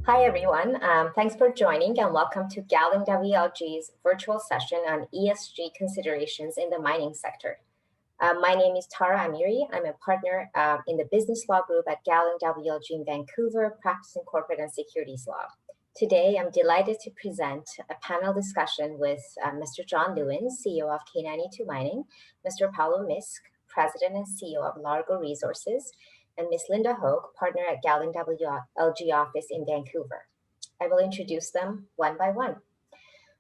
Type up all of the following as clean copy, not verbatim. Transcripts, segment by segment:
Hi, everyone. Thanks for joining and welcome to Gowling WLG's virtual session on ESG considerations in the mining sector. My name is Tara Amiri. I'm a partner in the business law group at Gowling WLG in Vancouver, practicing corporate and securities law. Today, I'm delighted to present a panel discussion with Mr. John Lewin, CEO of K92 Mining, Mr. Paulo Misk, President and CEO of Largo Resources, and Ms. Linda Hogue, partner at Gowling WLG office in Vancouver. I will introduce them one by one.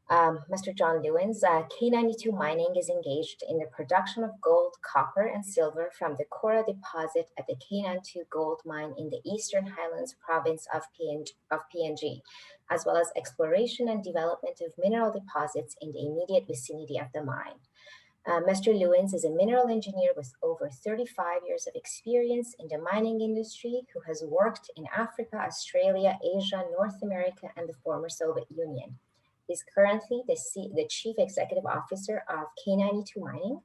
Mr. John Lewin's K92 Mining is engaged in the production of gold, copper, and silver from the Cora deposit at the K92 gold mine in the Eastern Highlands province of PNG, as well as exploration and development of mineral deposits in the immediate vicinity of the mine. Mr. Lewins is a mineral engineer with over 35 years of experience in the mining industry who has worked in Africa, Australia, Asia, North America, and the former Soviet Union. He's currently the Chief Executive Officer of K92 Mining.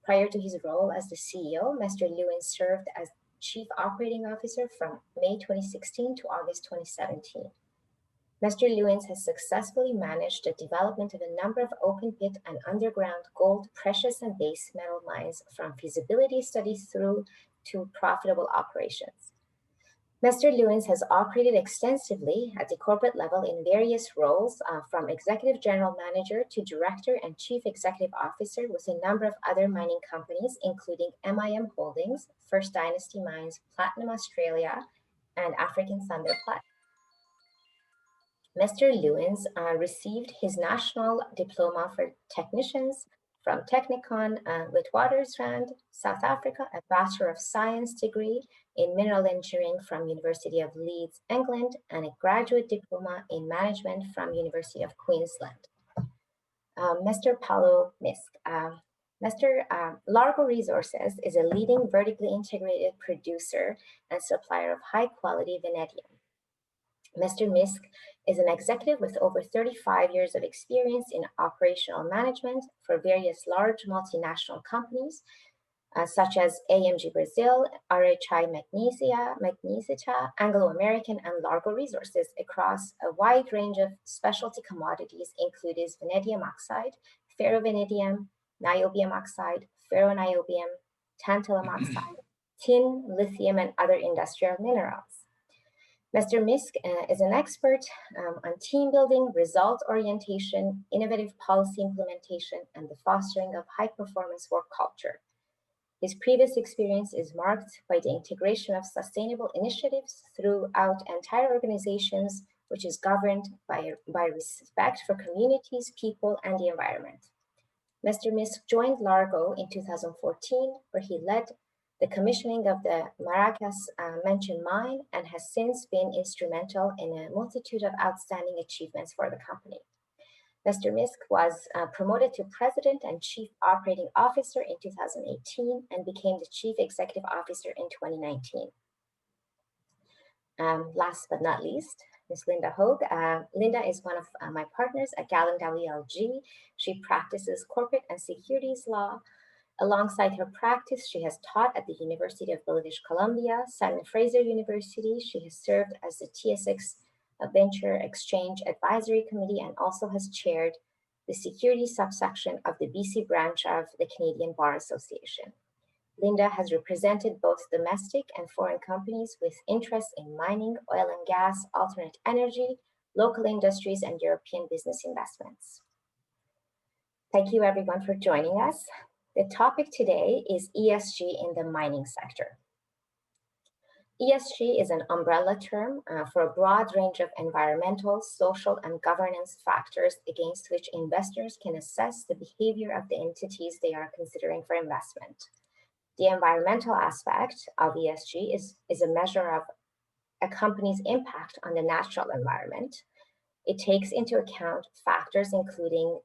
Prior to his role as the CEO, Mr. Lewins served as Chief Operating Officer from May 2016 to August 2017. Mr. Lewins has successfully managed the development of a number of open pit and underground gold, precious, and base metal mines from feasibility studies through to profitable operations. Mr. Lewins has operated extensively at the corporate level in various roles, from Executive General Manager to Director and Chief Executive Officer with a number of other mining companies, including MIM Holdings, First Dynasty Mines, Platinum Australia, and African Thunder Platinum. Mr. Lewins received his National Diploma for Technicians from Technikon Witwatersrand, South Africa, a Bachelor of Science degree in Mineral Engineering from University of Leeds, England, and a Graduate Diploma in Management from University of Queensland. Mr. Paulo Misk. Largo Resources is a leading vertically integrated producer and supplier of high-quality vanadium. Mr. Misk is an executive with over 35 years of experience in operational management for various large multinational companies, such as AMG Brazil, RHI Magnesia, Anglo American, and Largo Resources across a wide range of specialty commodities, including vanadium oxide, ferrovanadium, niobium oxide, ferroniobium, tantalum oxide, tin, lithium, and other industrial minerals. Mr. Misk is an expert on team building, result orientation, innovative policy implementation, and the fostering of high-performance work culture. His previous experience is marked by the integration of sustainable initiatives throughout entire organizations, which is governed by respect for communities, people, and the environment. Mr. Misk joined Largo in 2014, where he led the commissioning of the Maracas mentioned mine and has since been instrumental in a multitude of outstanding achievements for the company. Mr. Misk was promoted to President and Chief Operating Officer in 2018 and became the Chief Executive Officer in 2019. Last but not least, Ms. Linda Hogue. Linda is one of my partners at Gowling WLG. She practices corporate and securities law. Alongside her practice, she has taught at the University of British Columbia, Simon Fraser University. She has served as the TSX Venture Exchange Advisory Committee and also has chaired the securities subsection of the BC branch of the Canadian Bar Association. Linda has represented both domestic and foreign companies with interests in mining, oil and gas, alternate energy, local industries, and European business investments. Thank you everyone for joining us. The topic today is ESG in the mining sector. ESG is an umbrella term for a broad range of environmental, social, and governance factors against which investors can assess the behavior of the entities they are considering for investment. The environmental aspect of ESG is a measure of a company's impact on the natural environment. It takes into account factors including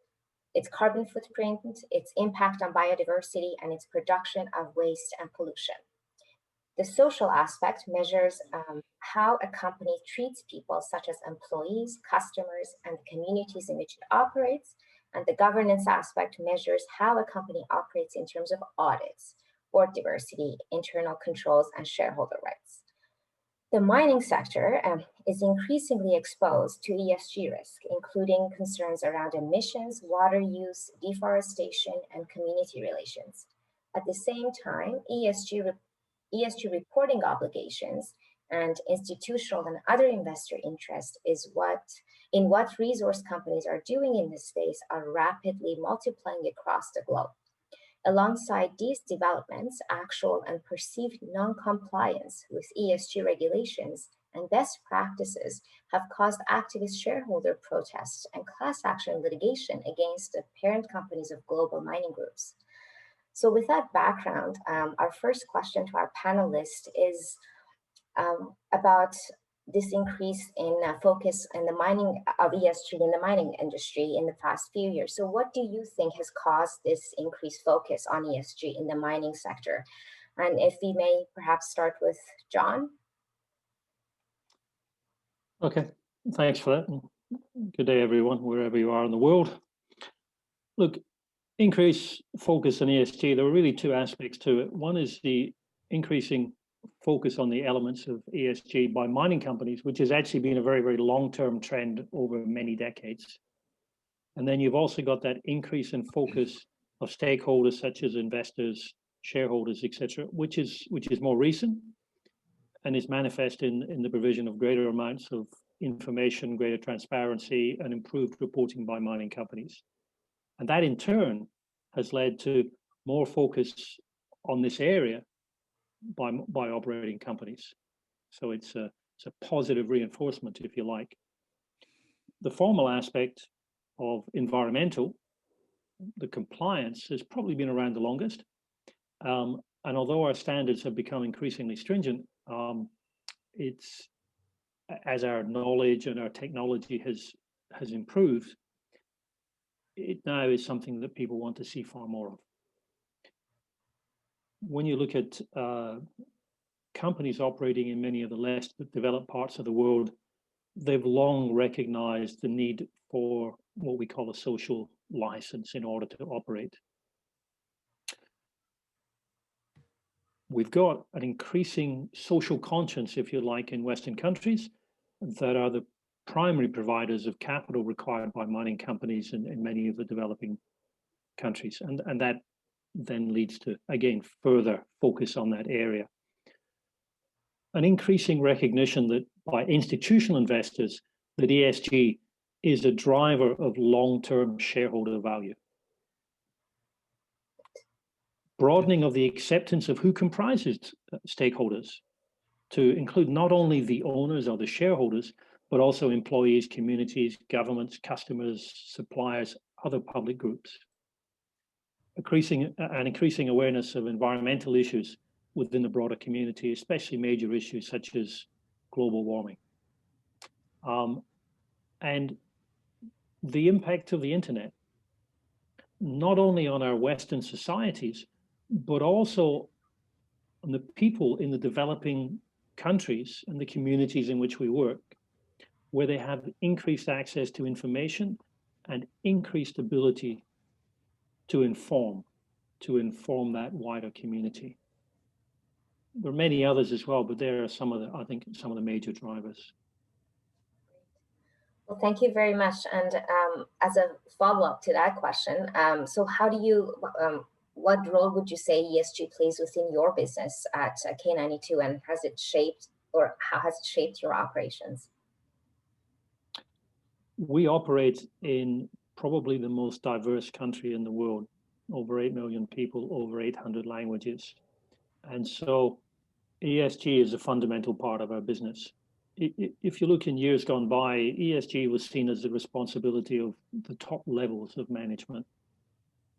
its carbon footprint, its impact on biodiversity, and its production of waste and pollution. The social aspect measures how a company treats people such as employees, customers, and the communities in which it operates. And the governance aspect measures how a company operates in terms of audits, board diversity, internal controls, and shareholder rights. The mining sector is increasingly exposed to ESG risk, including concerns around emissions, water use, deforestation, and community relations. At the same time, ESG reporting obligations and institutional and other investor interest is what resource companies are doing in this space are rapidly multiplying across the globe. Alongside these developments, actual and perceived non-compliance with ESG regulations and best practices have caused activist shareholder protests and class action litigation against the parent companies of global mining groups. So with that background, our first question to our panelists is about this increase in focus in the mining of ESG in the mining industry in the past few years. So what do you think has caused this increased focus on ESG in the mining sector? And if we may perhaps start with John. Okay, thanks for that. Good day, everyone, wherever you are in the world. Look, increased focus on ESG, there are really two aspects to it. One is the increasing focus on the elements of ESG by mining companies, which has actually been a very, very long-term trend over many decades. And then you've also got that increase in focus of stakeholders such as investors, shareholders, etc., which is more recent and is manifest in the provision of greater amounts of information, greater transparency, and improved reporting by mining companies. And that in turn has led to more focus on this area by operating companies. So it's a positive reinforcement, if you like. The formal aspect of environmental, the compliance, has probably been around the longest. And although our standards have become increasingly stringent, it's as our knowledge and our technology has improved, it now is something that people want to see far more of. When you look at companies operating in many of the less developed parts of the world, they've long recognized the need for what we call a social license in order to operate. We've got an increasing social conscience, if you like, in Western countries that are the primary providers of capital required by mining companies in many of the developing countries. And that then leads to, again, further focus on that area. An increasing recognition that by institutional investors that ESG is a driver of long-term shareholder value. Broadening of the acceptance of who comprises stakeholders to include not only the owners or the shareholders, but also employees, communities, governments, customers, suppliers, other public groups. Increasing awareness of environmental issues within the broader community, especially major issues such as global warming. And the impact of the internet, not only on our Western societies, but also on the people in the developing countries and the communities in which we work, where they have increased access to information and increased ability to inform that wider community. There are many others as well, but there are some of the major drivers. Well, thank you very much. And as a follow-up to that question, so how do you, what role would you say ESG plays within your business at K92, and has it shaped, or how has it shaped your operations? We operate in probably the most diverse country in the world, over 8 million people, over 800 languages. And so ESG is a fundamental part of our business. If you look in years gone by, ESG was seen as the responsibility of the top levels of management.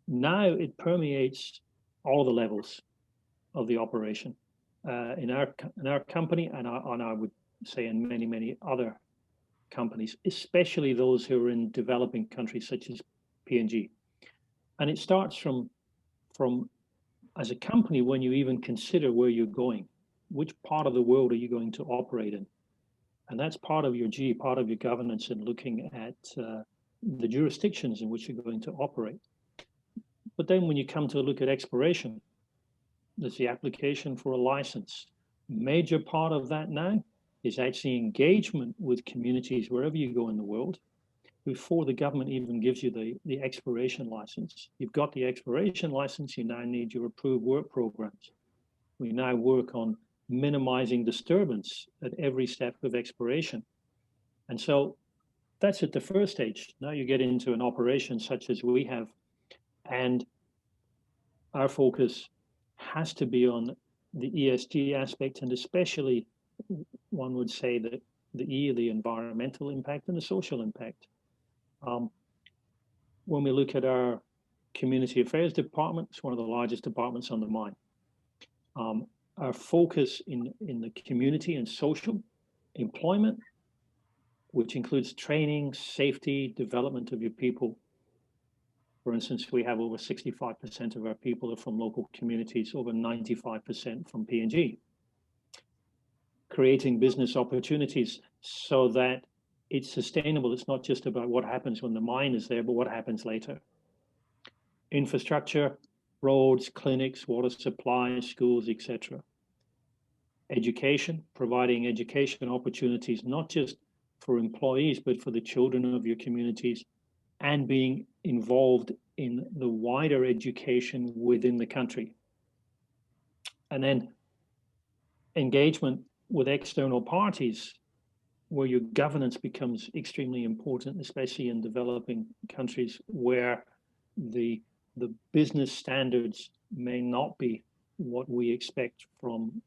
Now it permeates all the levels of the operation in our company, and I would say in many, many other companies, especially those who are in developing countries such as PNG. And it starts from as a company, when you even consider where you're going, which part of the world are you going to operate in? And that's part of your part of your governance, and looking at the jurisdictions in which you're going to operate. But then when you come to look at exploration, there's the application for a license. Major part of that now is actually engagement with communities wherever you go in the world before the government even gives you the exploration license. You've got the exploration license, you now need your approved work programs. We now work on minimizing disturbance at every step of exploration. And so that's at the first stage. Now you get into an operation such as we have, and our focus has to be on the ESG aspect, and especially one would say that the E, the environmental impact and the social impact. When we look at our community affairs department, it's one of the largest departments on the mine. Our focus in the community and social employment, which includes training, safety, development of your people. For instance, we have over 65% of our people are from local communities, over 95% from PNG. Creating business opportunities so that it's sustainable. It's not just about what happens when the mine is there, but what happens later. Infrastructure, roads, clinics, water supply, schools, etc. Education, providing education opportunities, not just for employees, but for the children of your communities, and being involved in the wider education within the country. And then engagement with external parties, where your governance becomes extremely important, especially in developing countries where the business standards may not be what we expect from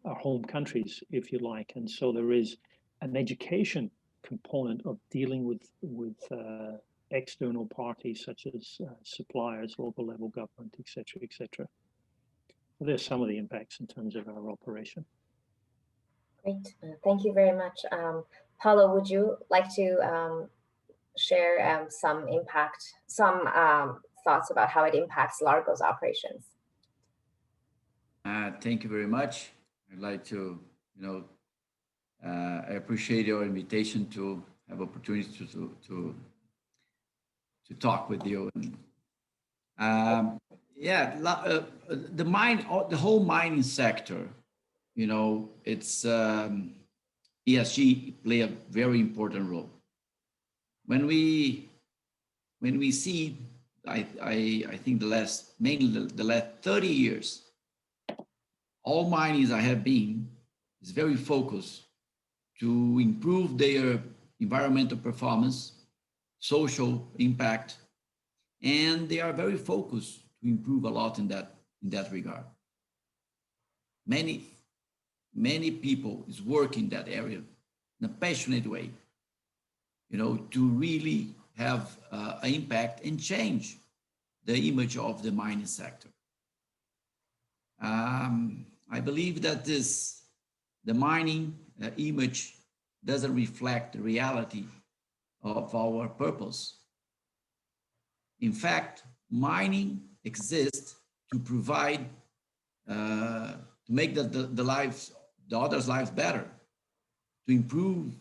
our home countries, if you like. And so there is an education component of dealing with external parties such as suppliers, local level government, et cetera, et cetera. So there's some of the impacts in terms of our operation. Great, thank you very much. Paulo, would you like to share some thoughts about how it impacts Largo's operations? Thank you very much. I'd like to, I appreciate your invitation to have opportunity to talk with you. The whole mining sector, it's ESG play a very important role. When we see, I think mainly the last 30 years, all minings I have been is very focused to improve their environmental performance, social impact, and they are very focused to improve a lot in that regard. Many people is working in that area in a passionate way, to really have an impact and change the image of the mining sector. I believe that the mining image doesn't reflect the reality of our purpose. In fact, mining exists to provide, to make the others' lives better, to improve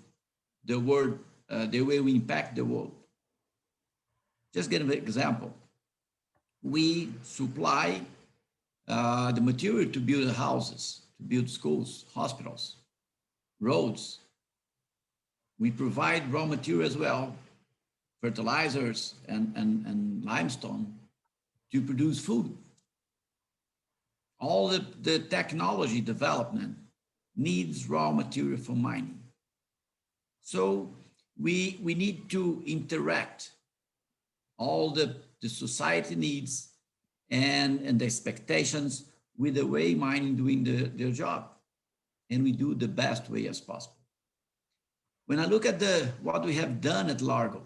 the world, the way we impact the world. Just give an example. We supply the material to build houses, to build schools, hospitals, roads. We provide raw material as well, fertilizers and limestone to produce food. All the technology development needs raw material for mining. So we need to interact all the society needs and the expectations with the way mining doing their job. And we do the best way as possible. When I look at what we have done at Largo,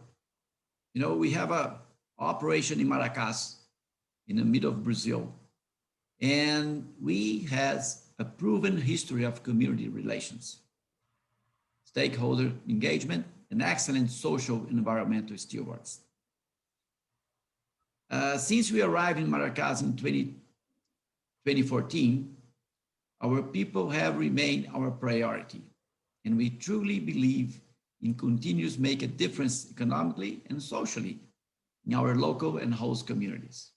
we have an operation in Maracás, in the middle of Brazil, and we has a proven history of community relations, stakeholder engagement, and excellent social and environmental stewards. Since we arrived in Maracás in 2014, our people have remained our priority, and we truly believe in continues make a difference economically and socially in our local and host communities.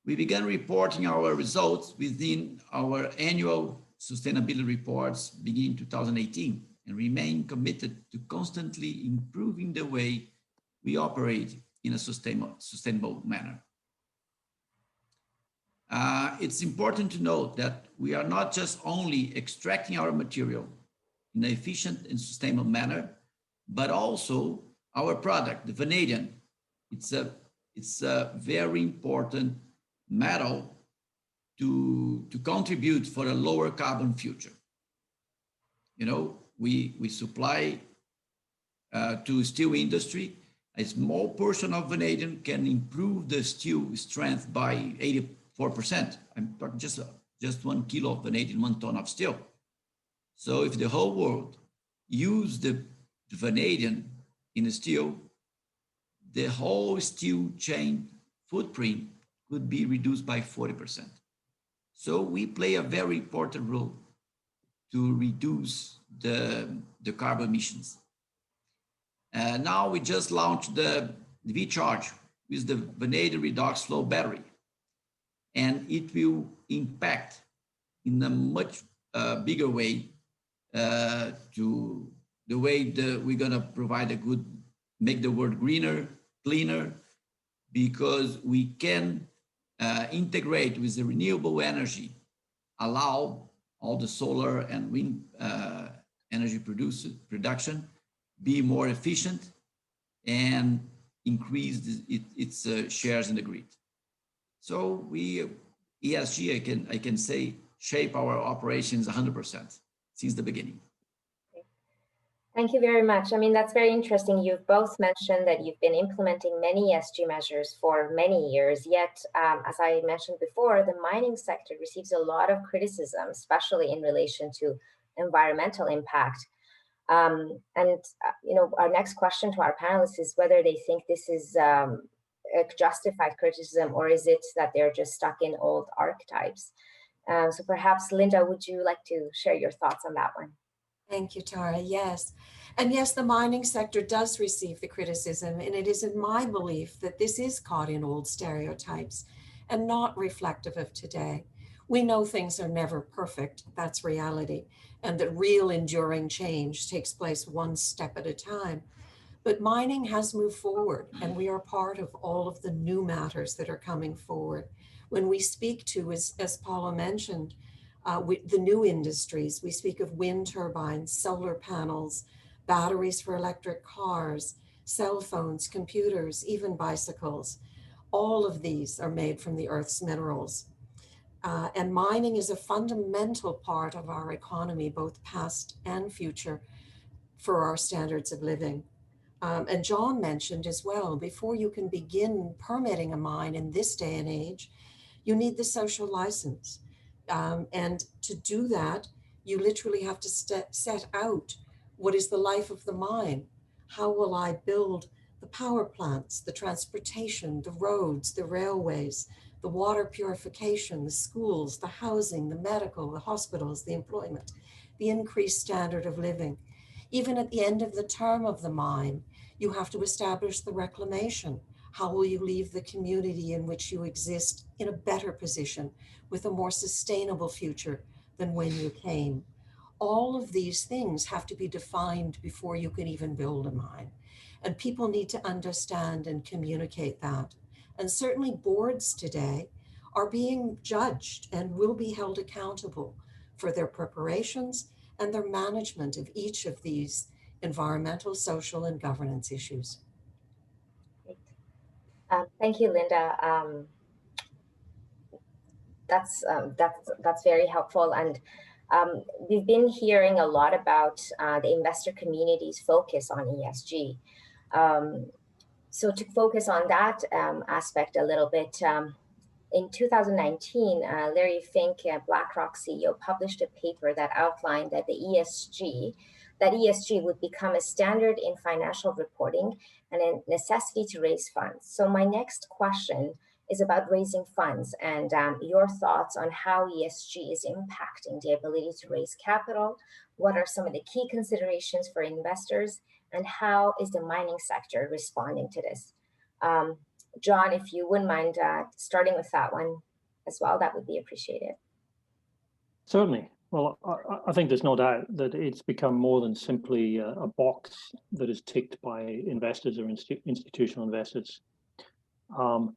We began reporting our results within our annual sustainability reports beginning 2018 and remain committed to constantly improving the way we operate in a sustainable manner. It's important to note that we are not just only extracting our material in an efficient and sustainable manner, but also our product, the vanadium. It's a very important metal to contribute for a lower carbon future. You know, we supply to steel industry. A small portion of vanadium can improve the steel strength by 84%. I'm talking just 1 kilo of vanadium, 1 ton of steel. So if the whole world use the vanadium in the steel, the whole steel chain footprint could be reduced by 40%. So we play a very important role to reduce the carbon emissions. Now we just launched the V-Charge with the vanadium redox flow battery, and it will impact in a much bigger way to the way we're gonna provide a good, make the world greener, cleaner, because we can integrate with the renewable energy, allow all the solar and wind energy production be more efficient and increase its shares in the grid. So we, ESG, I can say, shape our operations 100% since the beginning. Thank you very much. I mean, that's very interesting. You've both mentioned that you've been implementing many ESG measures for many years, yet, as I mentioned before, the mining sector receives a lot of criticism, especially in relation to environmental impact. You know, our next question to our panelists is whether they think this is a justified criticism, or is it that they're just stuck in old archetypes? So perhaps, Linda, would you like to share your thoughts on that one? Thank you, Tara. Yes. And yes, the mining sector does receive the criticism, and it is in my belief that this is caught in old stereotypes and not reflective of today. We know things are never perfect, that's reality, and that real enduring change takes place one step at a time. But mining has moved forward, and we are part of all of the new matters that are coming forward. When we speak to, as Paula mentioned, the new industries, we speak of wind turbines, solar panels, batteries for electric cars, cell phones, computers, even bicycles. All of these are made from the Earth's minerals. And mining is a fundamental part of our economy, both past and future, for our standards of living. And John mentioned as well, before you can begin permitting a mine in this day and age, you need the social license. And to do that, you literally have to set out what is the life of the mine. How will I build the power plants, the transportation, the roads, the railways, the water purification, the schools, the housing, the medical, the hospitals, the employment, the increased standard of living. Even at the end of the term of the mine, you have to establish the reclamation. How will you leave the community in which you exist in a better position with a more sustainable future than when you came? All of these things have to be defined before you can even build a mine. And people need to understand and communicate that. And certainly boards today are being judged and will be held accountable for their preparations and their management of each of these environmental, social, and governance issues. Thank you, Linda. That's very helpful. And we've been hearing a lot about the investor community's focus on ESG. So to focus on that aspect a little bit, in 2019, Larry Fink, BlackRock CEO, published a paper that outlined that ESG would become a standard in financial reporting and a necessity to raise funds. So my next question is about raising funds and your thoughts on how ESG is impacting the ability to raise capital. What are some of the key considerations for investors, and how is the mining sector responding to this? John, if you wouldn't mind starting with that one as well, that would be appreciated. Certainly. Well, I think there's no doubt that it's become more than simply a box that is ticked by investors or institutional investors. And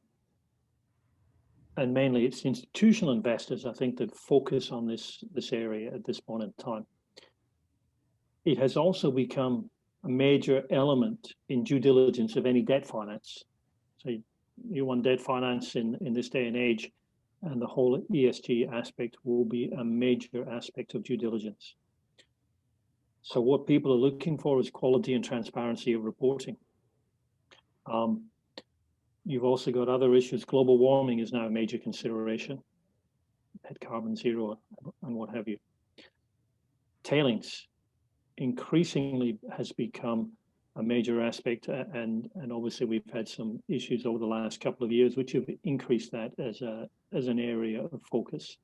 mainly it's institutional investors, I think, that focus on this area at this point in time. It has also become a major element in due diligence of any debt finance. So you want debt finance in this day and age, and the whole ESG aspect will be a major aspect of due diligence. So what people are looking for is quality and transparency of reporting. You've also got other issues. Global warming is now a major consideration, net carbon zero and what have you. Tailings increasingly has become a major aspect, and obviously we've had some issues over the last couple of years which have increased that as an area of focus.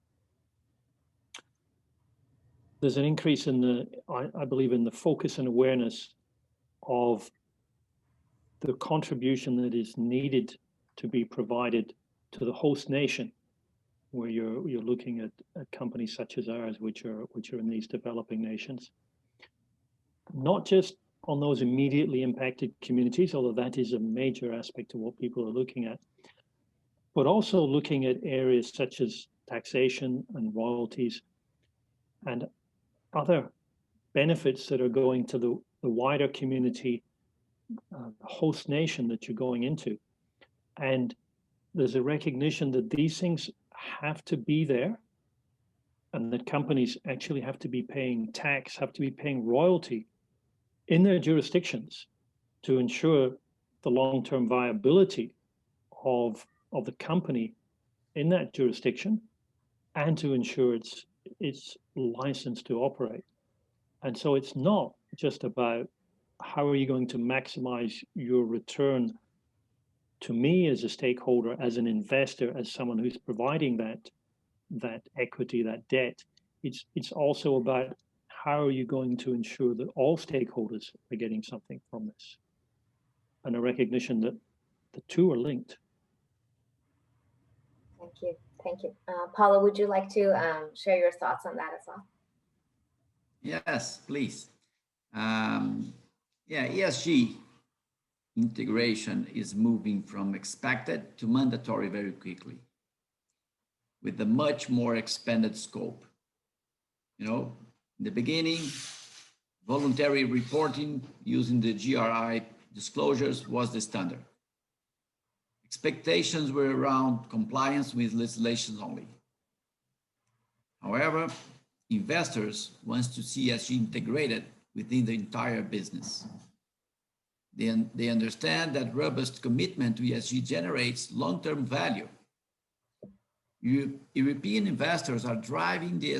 There's an increase in I believe in the focus and awareness of the contribution that is needed to be provided to the host nation, where you're looking at companies such as ours, which are in these developing nations. Not just on those immediately impacted communities, although that is a major aspect of what people are looking at, but also looking at areas such as taxation and royalties and other benefits that are going to the wider community, host nation that you're going into. And there's a recognition that these things have to be there, and that companies actually have to be paying tax, have to be paying royalty in their jurisdictions to ensure the long-term viability of the company in that jurisdiction, and to ensure its license to operate. And so it's not just about how are you going to maximize your return to me as a stakeholder, as an investor, as someone who's providing that equity, that debt. It's also about how are you going to ensure that all stakeholders are getting something from this, and a recognition that the two are linked. Thank you. Paula, would you like to share your thoughts on that as well? Yes, please. ESG integration is moving from expected to mandatory very quickly, with a much more expanded scope. In the beginning, voluntary reporting using the GRI disclosures was the standard. Expectations were around compliance with legislation only. However, investors want to see ESG integrated within the entire business. They understand that robust commitment to ESG generates long-term value. European investors are driving the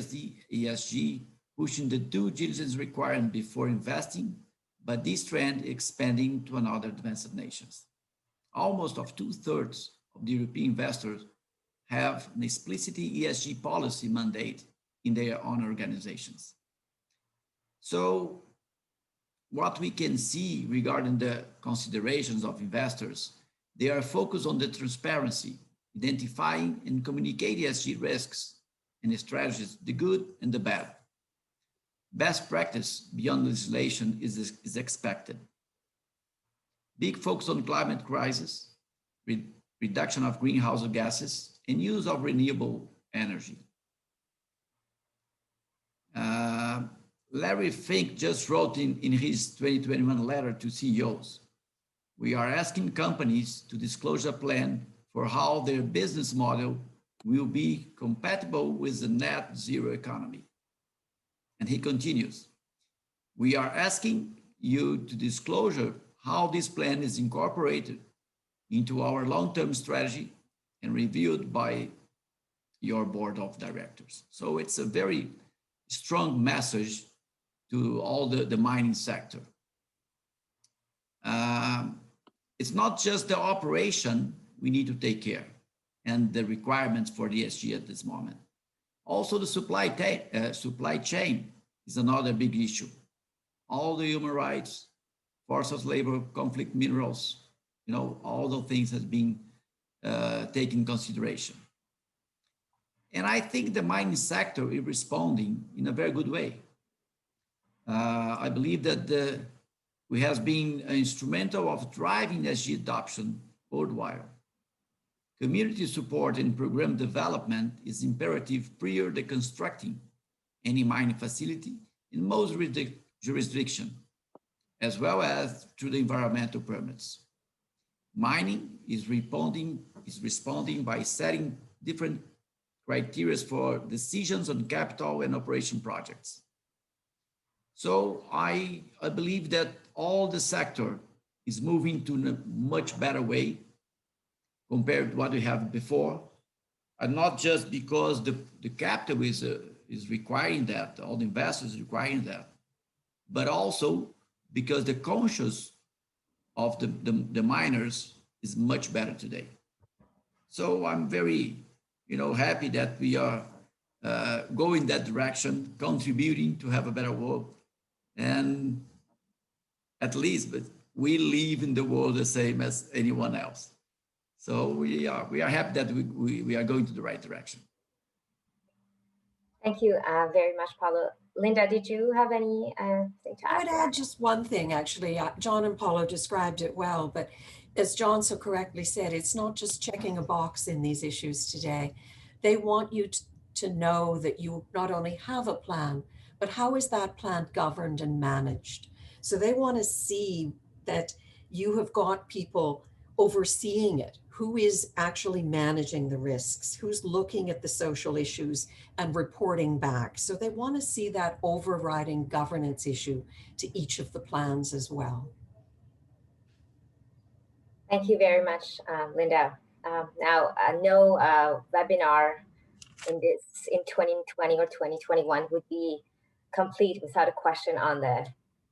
ESG, pushing the due diligence requirement before investing, but this trend expanding to another advanced nations. Almost of 2/3 of the European investors have an explicit ESG policy mandate in their own organizations. So what we can see regarding the considerations of investors, they are focused on the transparency, identifying and communicating ESG risks and strategies, the good and the bad. Best practice beyond legislation is expected. Big focus on climate crisis, reduction of greenhouse gases, and use of renewable energy. Larry Fink just wrote in his 2021 letter to CEOs, we are asking companies to disclose a plan for how their business model will be compatible with the net zero economy. And he continues, we are asking you to disclose how this plan is incorporated into our long-term strategy and reviewed by your board of directors. So it's a very strong message to all the mining sector. It's not just the operation we need to take care and the requirements for the ESG at this moment. Also the supply chain is another big issue. All the human rights, forced labor, conflict minerals, all those things has been taken in consideration. And I think the mining sector is responding in a very good way. I believe that we have been instrumental of driving SG adoption worldwide. Community support and program development is imperative prior to constructing any mining facility in most jurisdictions, as well as through the environmental permits. Mining is responding by setting different criteria for decisions on capital and operation projects. So I believe that all the sector is moving to a much better way compared to what we have before, and not just because the capital is requiring that, all the investors requiring that, but also because the conscience of the miners is much better today. So I'm very, happy that we are going that direction, contributing to have a better world, and at least, but we live in the world the same as anyone else. So we are happy that we are going to the right direction. Thank you very much, Paulo. Linda, did you have anything to add? I would add just one thing, actually. John and Paulo described it well, but as John so correctly said, it's not just checking a box in these issues today. They want you to know that you not only have a plan, but how is that plan governed and managed? So they want to see that you have got people overseeing it. Who is actually managing the risks? Who's looking at the social issues and reporting back? So they want to see that overriding governance issue to each of the plans as well. Thank you very much, Linda. Now, no webinar in 2020 or 2021 would be complete without a question on the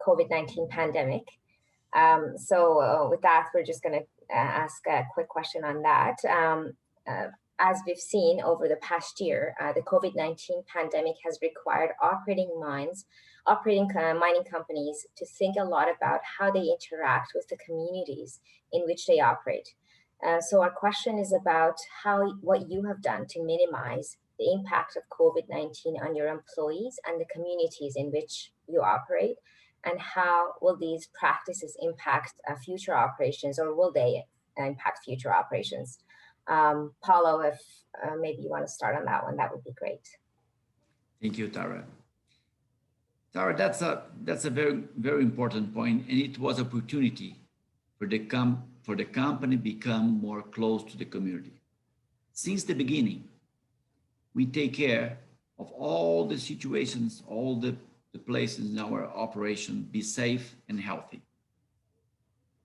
COVID-19 pandemic. So with that, we're just going to ask a quick question on that. As we've seen over the past year, the COVID-19 pandemic has required operating mining companies to think a lot about how they interact with the communities in which they operate. So our question is about what you have done to minimize the impact of COVID-19 on your employees and the communities in which you operate, and how will these practices impact future operations, or will they impact future operations? Paulo, if maybe you want to start on that one, that would be great. Thank you, Tara. Tara, that's a very, very important point, and it was opportunity for the company become more close to the community. Since the beginning, we take care of all the situations, all the places in our operation be safe and healthy.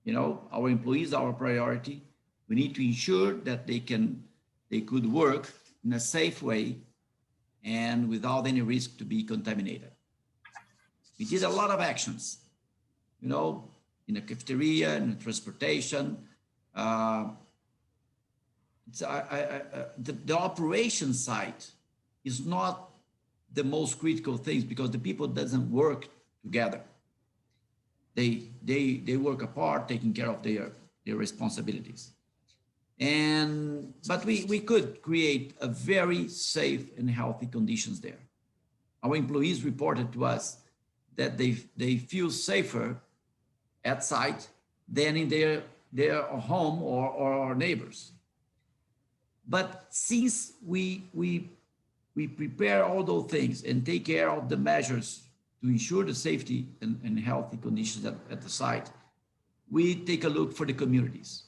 Our employees are our priority. We need to ensure that they could work in a safe way and without any risk to be contaminated. We did a lot of actions, in the cafeteria, in the transportation. The operation side is not the most critical things because the people doesn't work together. They work apart, taking care of their responsibilities. But we could create a very safe and healthy conditions there. Our employees reported to us that they feel safer at site than in their home or neighbors. But since we prepare all those things and take care of the measures to ensure the safety and healthy conditions at the site, we take a look for the communities.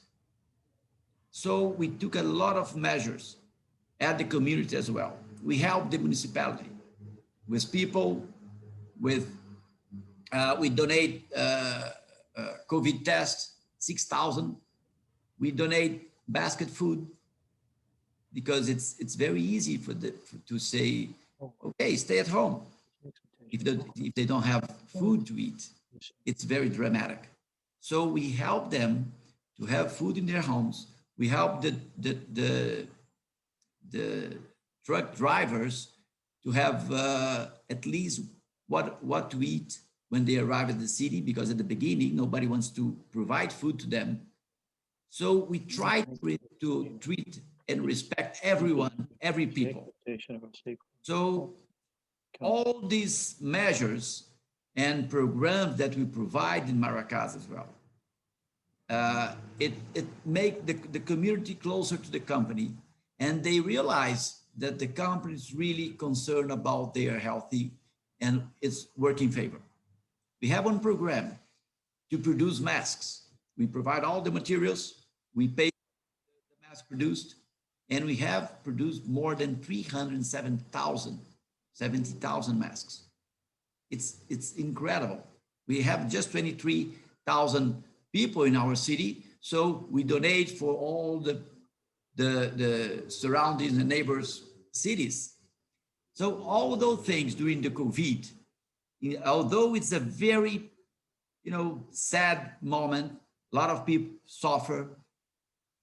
So we took a lot of measures at the community as well. We helped the municipality with people, we donate COVID tests, 6,000. We donate basket food because it's very easy to say, okay, stay at home. If they don't have food to eat, it's very dramatic. So we help them to have food in their homes. We help the truck drivers to have at least what to eat when they arrive at the city, because at the beginning, nobody wants to provide food to them. So we try to treat and respect everyone, every people. So all these measures and programs that we provide in Maracás as well, it make the community closer to the company, and they realize that the company is really concerned about their healthy and it's working in favor. We have one program to produce masks. We provide all the materials, we pay the mask produced, and we have produced more than 70,000 masks. It's incredible. We have just 23,000 people in our city, so we donate for all the surrounding and neighbors cities. So all those things during the COVID, although it's a very sad moment, a lot of people suffer,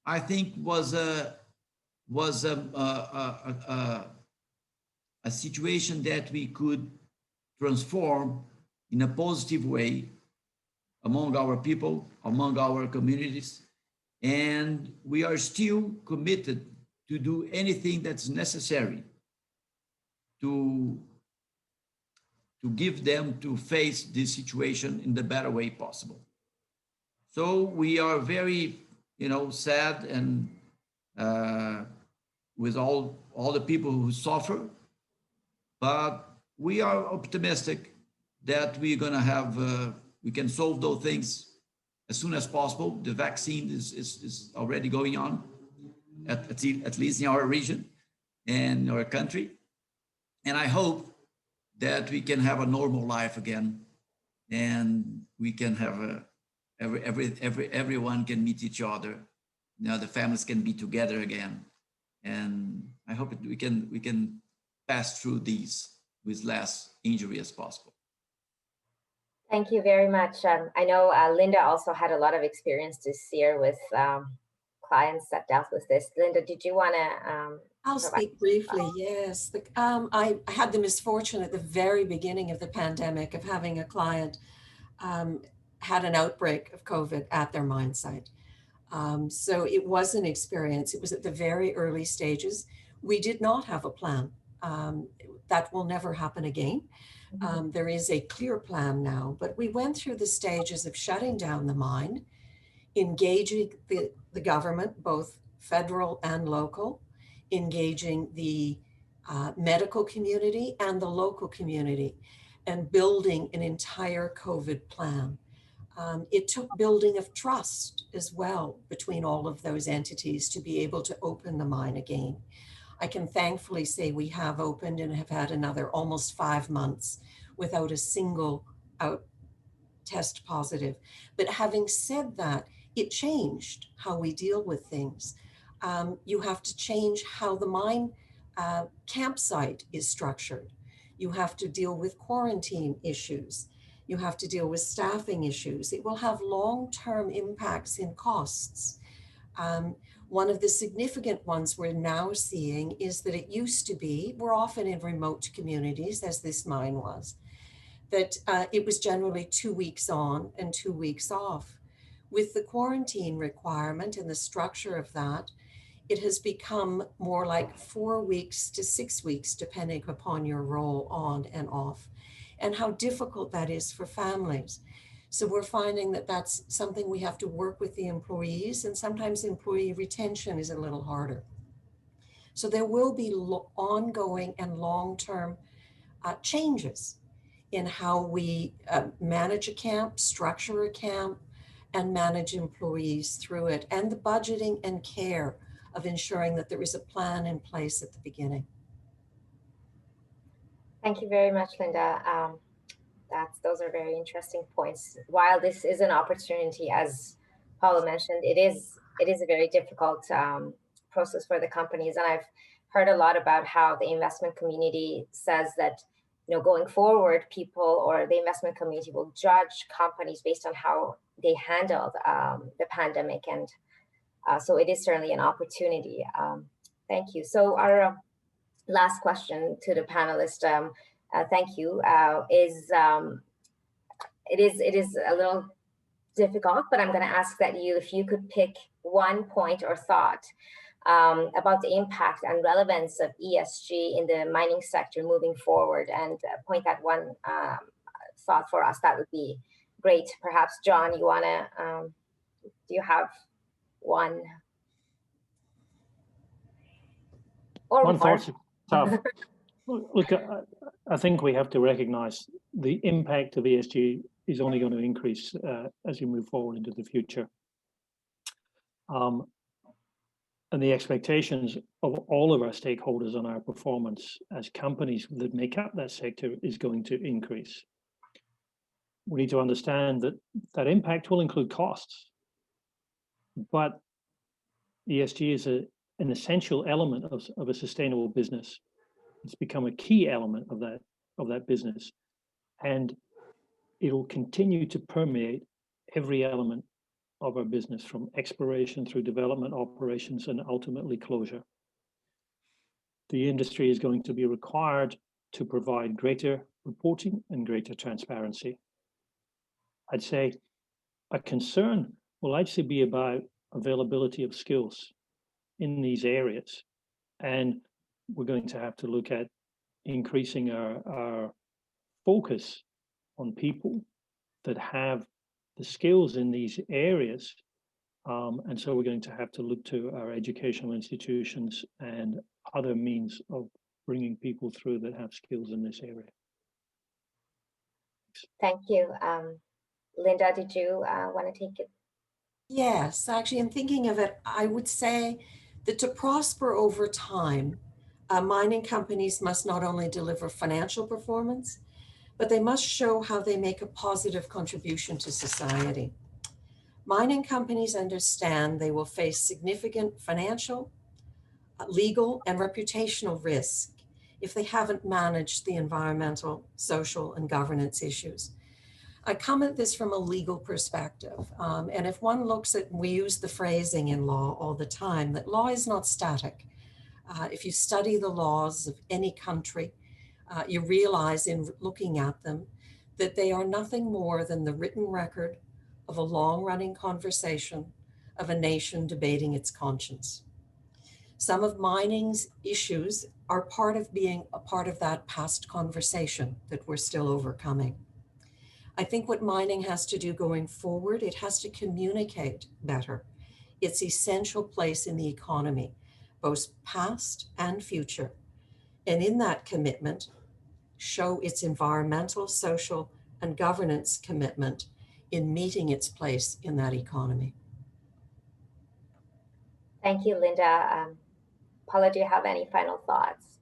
I think was a situation that we could transform in a positive way among our people, among our communities. And we are still committed to do anything that's necessary to give them to face this situation in the better way possible. So we are very, sad and with all the people who suffer, but we are optimistic that we're going to have, we can solve those things as soon as possible. The vaccine is already going on, at least in our region and our country. And I hope that we can have a normal life again, and we can have everyone can meet each other. The families can be together again. And I hope we can pass through these with less injury as possible. Thank you very much. I know Linda also had a lot of experience this year with clients that dealt with this. Linda, did you want to? I'll speak briefly, yes. I had the misfortune at the very beginning of the pandemic of having a client had an outbreak of COVID at their mine site. So it was an experience. It was at the very early stages. We did not have a plan. That will never happen again. There is a clear plan now, but we went through the stages of shutting down the mine, engaging the government, both federal and local, engaging the medical community and the local community, and building an entire COVID plan. It took building of trust as well between all of those entities to be able to open the mine again. I can thankfully say we have opened and have had another almost 5 months without a single test positive. But having said that, it changed how we deal with things. You have to change how the mine campsite is structured. You have to deal with quarantine issues. You have to deal with staffing issues. It will have long-term impacts in costs. One of the significant ones we're now seeing is that it used to be, we're often in remote communities, as this mine was, that it was generally 2 weeks on and 2 weeks off. With the quarantine requirement and the structure of that, it has become more like 4 weeks to 6 weeks, depending upon your role on and off, and how difficult that is for families. So we're finding that that's something we have to work with the employees, and sometimes employee retention is a little harder. So there will be ongoing and long-term changes in how we manage a camp, structure a camp, and manage employees through it, and the budgeting and care of ensuring that there is a plan in place at the beginning. Thank you very much, Linda. Those are very interesting points. While this is an opportunity, as Paula mentioned, it is a very difficult process for the companies. And I've heard a lot about how the investment community says that, going forward, people or the investment community will judge companies based on how they handled the pandemic. And so it is certainly an opportunity. Thank you. So our last question to the panelists, thank you, is it is a little difficult, but I'm going to ask that if you could pick one point or thought about the impact and relevance of ESG in the mining sector moving forward, and point that one thought for us, that would be great. Perhaps, John, you want to, do you have one? Or one more? thought's tough. Look, I think we have to recognize the impact of ESG is only going to increase as we move forward into the future. And the expectations of all of our stakeholders on our performance as companies that make up that sector is going to increase. We need to understand that that impact will include costs, but ESG is an essential element of a sustainable business. It's become a key element of that business, and it'll continue to permeate every element of our business, from exploration through development, operations, and ultimately closure. The industry is going to be required to provide greater reporting and greater transparency. I'd say a concern will actually be about availability of skills in these areas. And we're going to have to look at increasing our focus on people that have the skills in these areas. And so we're going to have to look to our educational institutions and other means of bringing people through that have skills in this area. Thank you. Linda, did you want to take it? Yes, actually, in thinking of it, I would say that to prosper over time, mining companies must not only deliver financial performance, but they must show how they make a positive contribution to society. Mining companies understand they will face significant financial, legal, and reputational risk if they haven't managed the environmental, social, and governance issues. I come at this from a legal perspective. And if one looks at, we use the phrasing in law all the time, that law is not static. If you study the laws of any country, you realize in looking at them that they are nothing more than the written record of a long-running conversation of a nation debating its conscience. Some of mining's issues are part of being a part of that past conversation that we're still overcoming. I think what mining has to do going forward, it has to communicate better its essential place in the economy, both past and future. And in that commitment, show its environmental, social, and governance commitment in meeting its place in that economy. Thank you, Linda. Paula, do you have any final thoughts?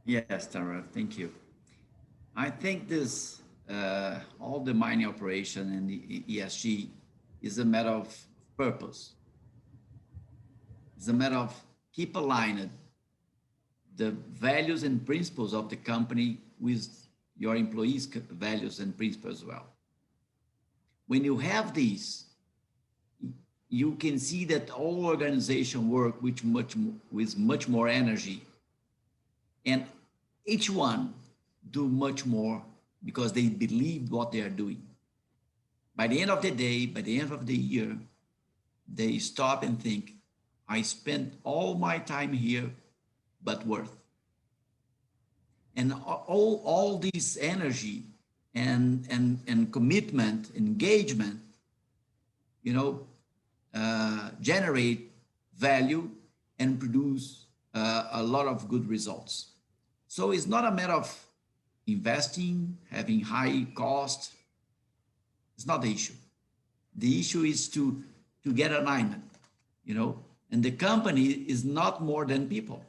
Yes, Tara, thank you. I think this, all the mining operation and the ESG is a matter of purpose. It's a matter of keep aligned the values and principles of the company with your employees' values and principles as well. When you have these, you can see that all organizations work with much more energy, and each one do much more because they believe what they are doing. By the end of the day, by the end of the year, they stop and think, I spent all my time here, but worth. And all this energy and commitment, engagement, generate value and produce a lot of good results. So it's not a matter of investing, having high cost. It's not the issue. The issue is to get alignment, and the company is not more than people.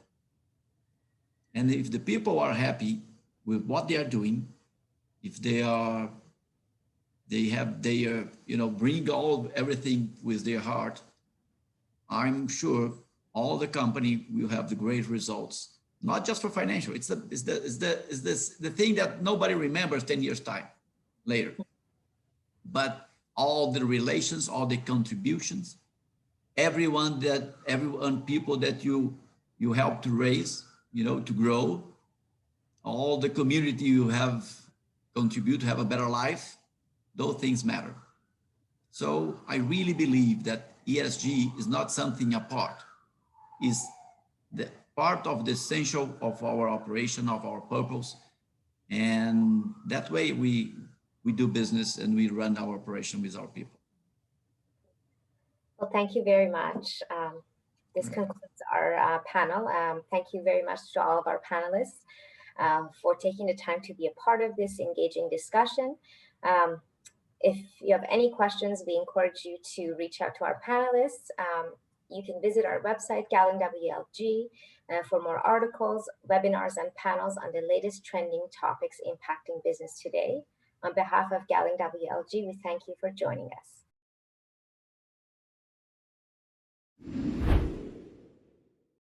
And if the people are happy with what they are doing, if they bring everything with their heart, I'm sure all the company will have the great results, not just for financial. It's the thing that nobody remembers 10 years time later, but all the relations, all the contributions, everyone people that you help to raise, to grow, all the community you have contribute to have a better life, those things matter. So I really believe that ESG is not something apart. is the part of the essential of our operation, of our purpose. And that way we do business and we run our operation with our people. Well, thank you very much. This concludes our panel. Thank you very much to all of our panelists for taking the time to be a part of this engaging discussion. If you have any questions, we encourage you to reach out to our panelists. You can visit our website, Gowling WLG, for more articles, webinars, and panels on the latest trending topics impacting business today. On behalf of Gowling WLG, we thank you for joining us.